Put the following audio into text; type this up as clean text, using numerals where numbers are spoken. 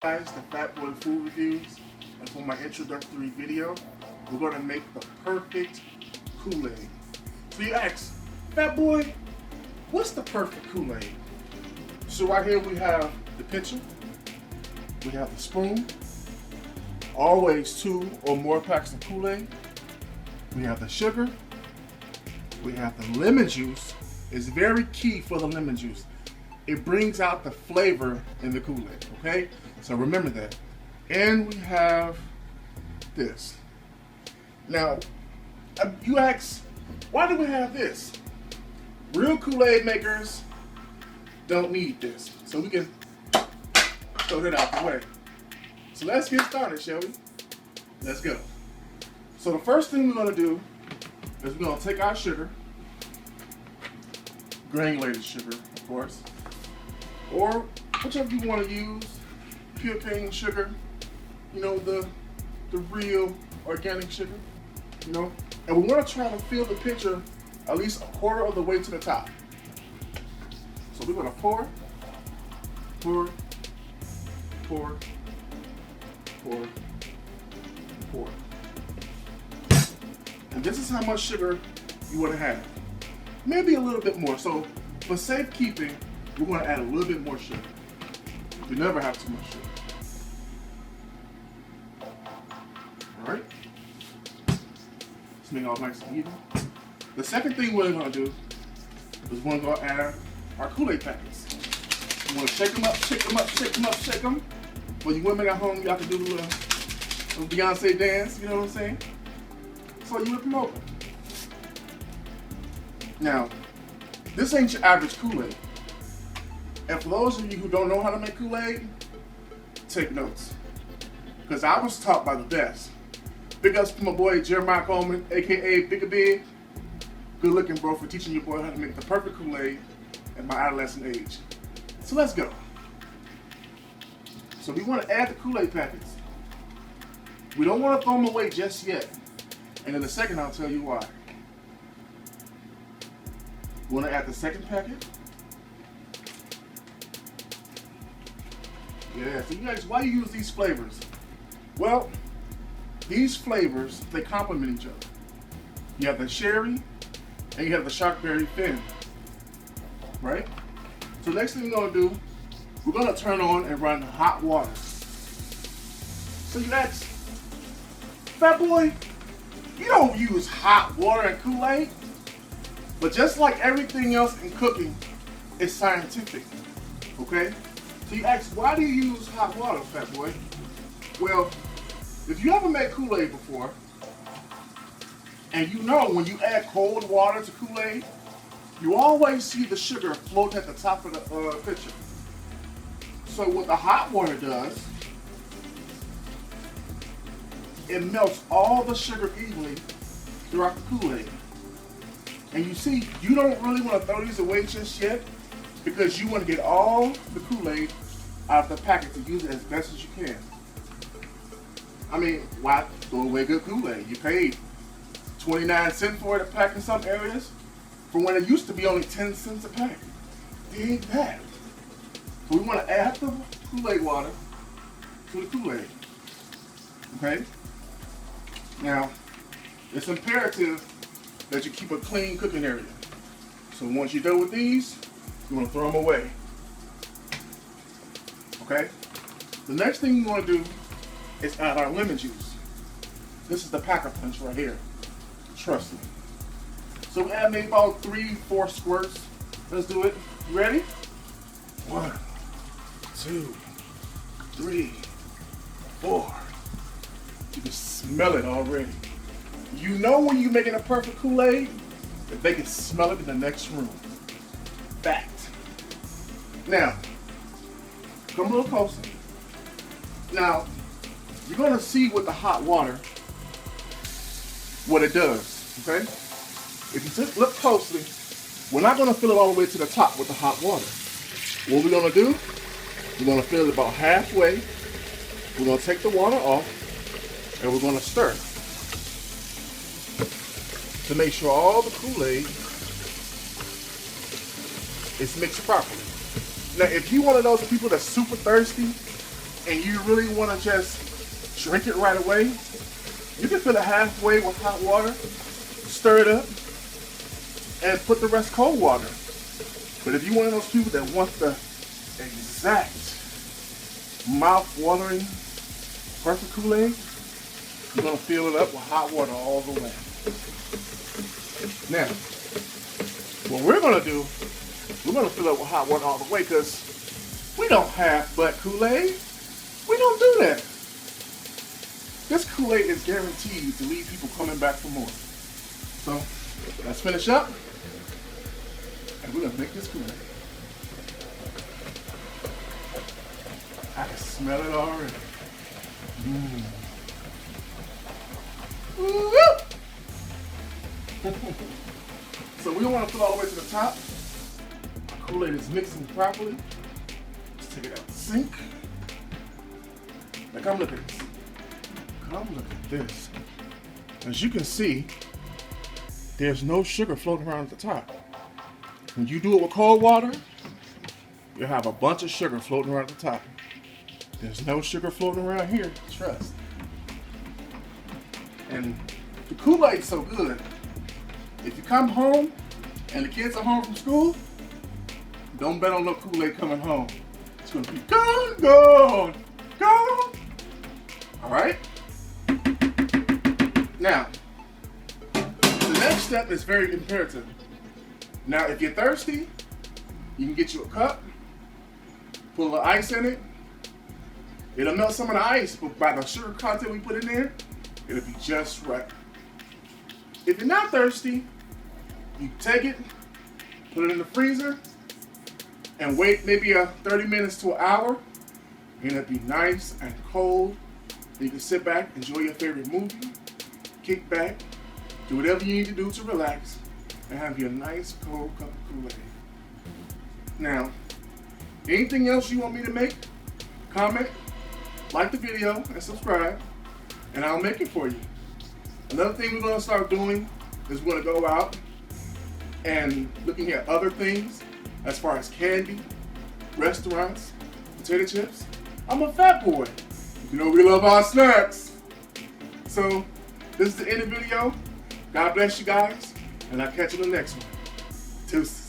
Guys, the Fat Boy Food Reviews, and for my introductory video, we're going to make the perfect Kool-Aid. So you ask, Fat Boy, what's the perfect Kool-Aid? So right here we have the pitcher, we have the spoon, always 2 or more packs of Kool-Aid, we have the sugar, we have the lemon juice. It's very key for the lemon juice. It brings out the flavor in the Kool-Aid, okay? So remember that. And we have this. Now, you ask, why do we have this? Real Kool-Aid makers don't need this. So we can throw that out the way. So let's get started, shall we? Let's go. So the first thing we're gonna do is we're gonna take our sugar, granulated sugar, of course, or whichever you want to use, pure cane sugar, you know, the real organic sugar, you know, and we want to try to fill the pitcher at least a quarter of the way to the top. So we're going to pour, pour, pour, pour, pour. And this is how much sugar you want to have. Maybe a little bit more. So for safekeeping, we're going to add a little bit more sugar. You never have too much sugar. Alright? Let's make it all nice and even. The second thing we're going to do is we're going to add our Kool-Aid packets. We want to shake them up, shake them up, shake them up, shake them. For you women at home, y'all can do a little Beyonce dance, you know what I'm saying? So you whip them open. Now, this ain't your average Kool-Aid. And for those of you who don't know how to make Kool-Aid, take notes. Because I was taught by the best. Big ups to my boy Jeremiah Coleman, aka Bigga Big. Good looking, bro, for teaching your boy how to make the perfect Kool-Aid at my adolescent age. So let's go. So we want to add the Kool-Aid packets. We don't want to throw them away just yet. And in a second, I'll tell you why. We want to add the second packet. Yeah, so you guys, why do you use these flavors? Well, these flavors, they complement each other. You have the cherry and you have the sharkberry fin, right? So next thing we're gonna do, we're gonna turn on and run hot water. So you ask, Fat Boy, you don't use hot water in Kool-Aid, but just like everything else in cooking, it's scientific, okay? So you ask, why do you use hot water, Fat Boy? Well, if you ever made Kool-Aid before, and you know when you add cold water to Kool-Aid, you always see the sugar float at the top of the pitcher. So what the hot water does, it melts all the sugar evenly throughout the Kool-Aid. And you see, you don't really want to throw these away just yet, because you want to get all the Kool-Aid out of the packet to use it as best as you can. I mean, why throw away good Kool-Aid? You paid 29 cents for it a pack in some areas, for when it used to be only 10 cents a pack. Dig that. So we want to add the Kool-Aid water to the Kool-Aid. Okay? Now, it's imperative that you keep a clean cooking area. So once you're done with these, you want to throw them away. Okay? The next thing you want to do is add our lemon juice. This is the pack-a punch right here. Trust me. So we add maybe about 3-4 squirts. Let's do it. You ready? 1, 2, 3, 4. You can smell it already. You know when you're making a perfect Kool-Aid, that they can smell it in the next room. Fact. Now, come a little closer. Now, you're going to see with the hot water what it does, okay? If you just look closely, we're not going to fill it all the way to the top with the hot water. What we're going to do, we're going to fill it about halfway. We're going to take the water off, and we're going to stir to make sure all the Kool-Aid is mixed properly. Now, if you're one of those people that's super thirsty and you really want to just drink it right away, you can fill it halfway with hot water, stir it up, and put the rest cold water. But if you're one of those people that want the exact mouth-watering perfect Kool-Aid, you're going to fill it up with hot water all the way. Now, what we're going to do, we're going to fill it up with hot water all the way because we don't have but Kool-Aid. We don't do that. This Kool-Aid is guaranteed to leave people coming back for more. So, let's finish up. And we're going to make this Kool-Aid. I can smell it already. So we don't want to fill all the way to the top. Our Kool-Aid is mixing properly. Let's take it out the sink. Now come look at this. Come look at this. As you can see, there's no sugar floating around at the top. When you do it with cold water, you'll have a bunch of sugar floating around at the top. There's no sugar floating around here, trust. And the Kool-Aid's so good. If you come home and the kids are home from school, don't bet on no Kool-Aid coming home. It's gonna be gone, gone, gone. All right? Now, the next step is very imperative. Now, if you're thirsty, you can get you a cup, put a little ice in it. It'll melt some of the ice, but by the sugar content we put in there, it'll be just right. If you're not thirsty, you take it, put it in the freezer, and wait maybe 30 minutes to an hour, and it'll be nice and cold. And you can sit back, enjoy your favorite movie, kick back, do whatever you need to do to relax, and have your nice cold cup of Kool-Aid. Now, anything else you want me to make, comment, like the video, and subscribe, and I'll make it for you. Another thing we're going to start doing is we're going to go out and looking at other things as far as candy, restaurants, potato chips. I'm a fat boy. You know we love our snacks. So this is the end of the video. God bless you guys, and I'll catch you in the next one. Deuces.